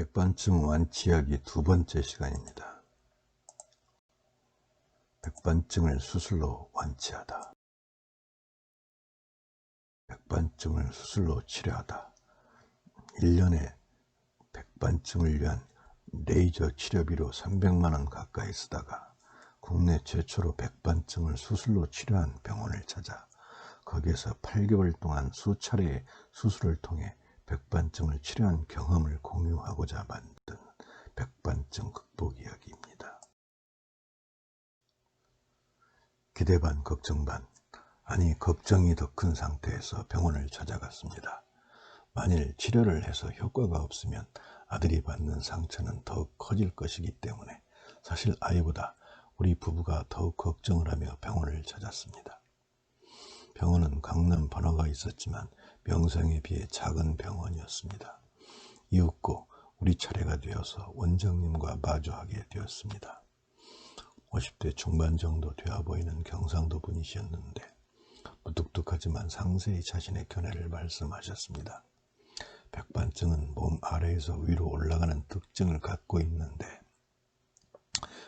백반증 완치하기 두 번째 시간입니다. 백반증을 수술로 완치하다. 백반증을 수술로 치료하다. 1년에 백반증을 위한 레이저 치료비로 300만원 가까이 쓰다가 국내 최초로 백반증을 수술로 치료한 병원을 찾아 거기에서 8개월 동안 수차례의 수술을 통해 백반증을 치료한 경험을 공유하고자 만든 백반증 극복 이야기입니다. 기대 반 걱정 반, 아니 걱정이 더 큰 상태에서 병원을 찾아갔습니다. 만일 치료를 해서 효과가 없으면 아들이 받는 상처는 더욱 커질 것이기 때문에 사실 아이보다 우리 부부가 더욱 걱정을 하며 병원을 찾았습니다. 병원은 강남 번화가 있었지만 명성에 비해 작은 병원이었습니다. 이윽고 우리 차례가 되어서 원장님과 마주하게 되었습니다. 50대 중반 정도 되어 보이는 경상도 분이셨는데 무뚝뚝하지만 상세히 자신의 견해를 말씀하셨습니다. 백반증은 몸 아래에서 위로 올라가는 특징을 갖고 있는데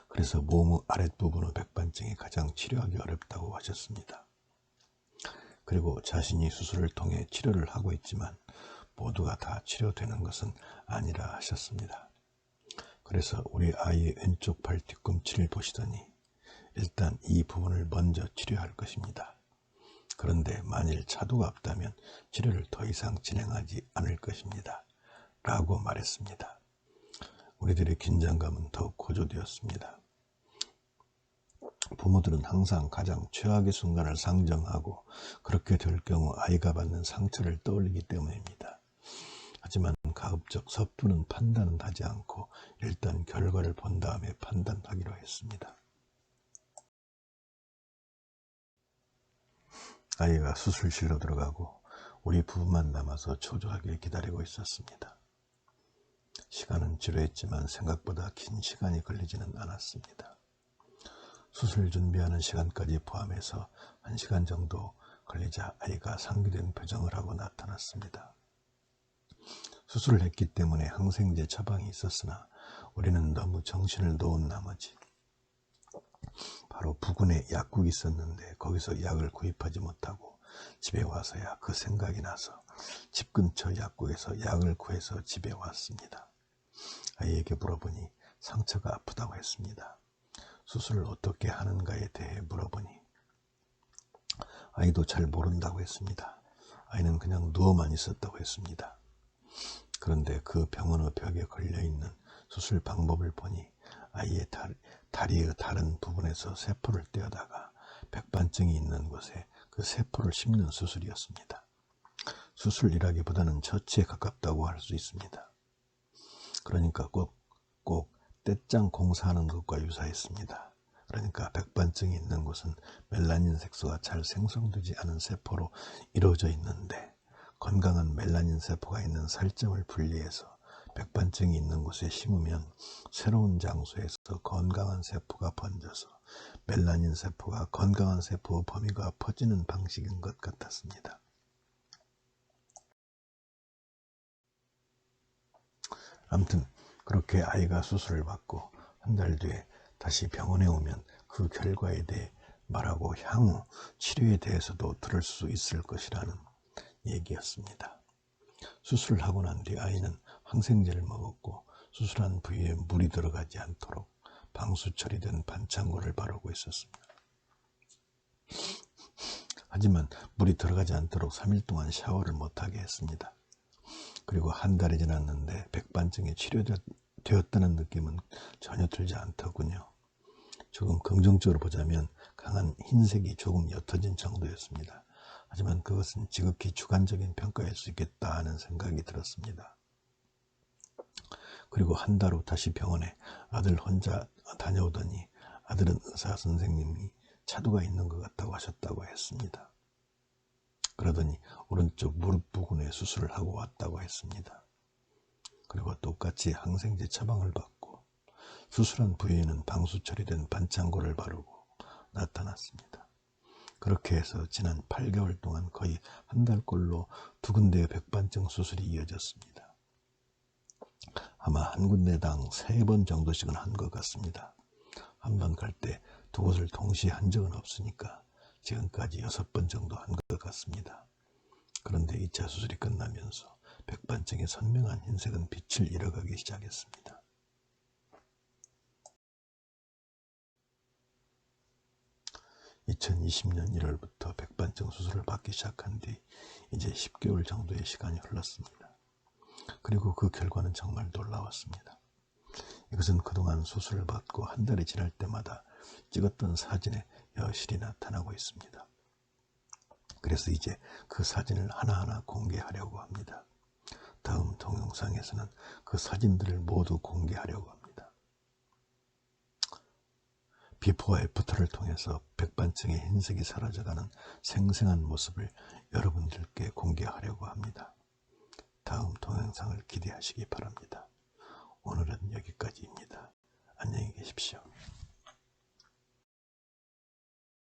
그래서 몸의 아랫부분의 백반증이 가장 치료하기 어렵다고 하셨습니다. 그리고 자신이 수술을 통해 치료를 하고 있지만 모두가 다 치료되는 것은 아니라 하셨습니다. 그래서 우리 아이의 왼쪽 팔 뒤꿈치를 보시더니 일단 이 부분을 먼저 치료할 것입니다. 그런데 만일 차도가 없다면 치료를 더 이상 진행하지 않을 것입니다. 라고 말했습니다. 우리들의 긴장감은 더욱 고조되었습니다. 부모들은 항상 가장 최악의 순간을 상정하고 그렇게 될 경우 아이가 받는 상처를 떠올리기 때문입니다. 하지만 가급적 섣부른 판단은 하지 않고 일단 결과를 본 다음에 판단하기로 했습니다. 아이가 수술실로 들어가고 우리 부부만 남아서 초조하게 기다리고 있었습니다. 시간은 지루했지만 생각보다 긴 시간이 걸리지는 않았습니다. 수술 준비하는 시간까지 포함해서 1시간 정도 걸리자 아이가 상기된 표정을 하고 나타났습니다. 수술을 했기 때문에 항생제 처방이 있었으나 우리는 너무 정신을 놓은 나머지 바로 부근에 약국이 있었는데 거기서 약을 구입하지 못하고 집에 와서야 그 생각이 나서 집 근처 약국에서 약을 구해서 집에 왔습니다. 아이에게 물어보니 상처가 아프다고 했습니다. 수술을 어떻게 하는가에 대해 물어보니 아이도 잘 모른다고 했습니다. 아이는 그냥 누워만 있었다고 했습니다. 그런데 그 병원의 벽에 걸려있는 수술 방법을 보니 아이의 다리의 다른 부분에서 세포를 떼어다가 백반증이 있는 곳에 그 세포를 심는 수술이었습니다. 수술이라기보다는 처치에 가깝다고 할 수 있습니다. 그러니까 꼭 떼짱 공사하는 것과 유사했습니다. 그러니까 백반증이 있는 곳은 멜라닌 색소가 잘 생성되지 않은 세포로 이루어져 있는데 건강한 멜라닌 세포가 있는 살점을 분리해서 백반증이 있는 곳에 심으면 새로운 장소에서 건강한 세포가 번져서 멜라닌 세포가 건강한 세포의 범위가 퍼지는 방식인 것 같았습니다. 아무튼 그렇게 아이가 수술을 받고 한 달 뒤에 다시 병원에 오면 그 결과에 대해 말하고 향후 치료에 대해서도 들을 수 있을 것이라는 얘기였습니다. 수술을 하고 난 뒤 아이는 항생제를 먹었고 수술한 부위에 물이 들어가지 않도록 방수 처리된 반창고를 바르고 있었습니다. 하지만 물이 들어가지 않도록 3일 동안 샤워를 못하게 했습니다. 그리고 한 달이 지났는데 백반증이 치료되었다는 느낌은 전혀 들지 않더군요. 조금 긍정적으로 보자면 강한 흰색이 조금 옅어진 정도였습니다. 하지만 그것은 지극히 주관적인 평가일 수 있겠다 하는 생각이 들었습니다. 그리고 한 달 후 다시 병원에 아들 혼자 다녀오더니 아들은 의사 선생님이 차도가 있는 것 같다고 하셨다고 했습니다. 그러더니 오른쪽 무릎 부근에 수술을 하고 왔다고 했습니다. 그리고 똑같이 항생제 처방을 받고 수술한 부위에는 방수 처리된 반창고를 바르고 나타났습니다. 그렇게 해서 지난 8개월 동안 거의 한 달꼴로 두 군데의 백반증 수술이 이어졌습니다. 아마 한 군데당 3번 정도씩은 한 것 같습니다. 한 번 갈 때 두 곳을 동시에 한 적은 없으니까 지금까지 6번 정도 한 것 같습니다. 그런데 2차 수술이 끝나면서 백반증의 선명한 흰색은 빛을 잃어가기 시작했습니다. (2020년 1월부터) 백반증 수술을 받기 시작한 뒤 이제 10개월 정도의 시간이 흘렀습니다. 그리고 그 결과는 정말 놀라웠습니다. 이것은 그동안 수술을 받고 한 달이 지날 때마다 찍었던 사진에 여실히 나타나고 있습니다. 그래서 이제 그 사진을 하나하나 공개하려고 합니다. 다음 동영상에서는 그 사진들을 모두 공개하려고 합니다. 비포와 애프터를 통해서 백반증의 흰색이 사라져가는 생생한 모습을 여러분들께 공개하려고 합니다. 다음 동영상을 기대하시기 바랍니다. 오늘은 여기까지입니다. 안녕히 계십시오.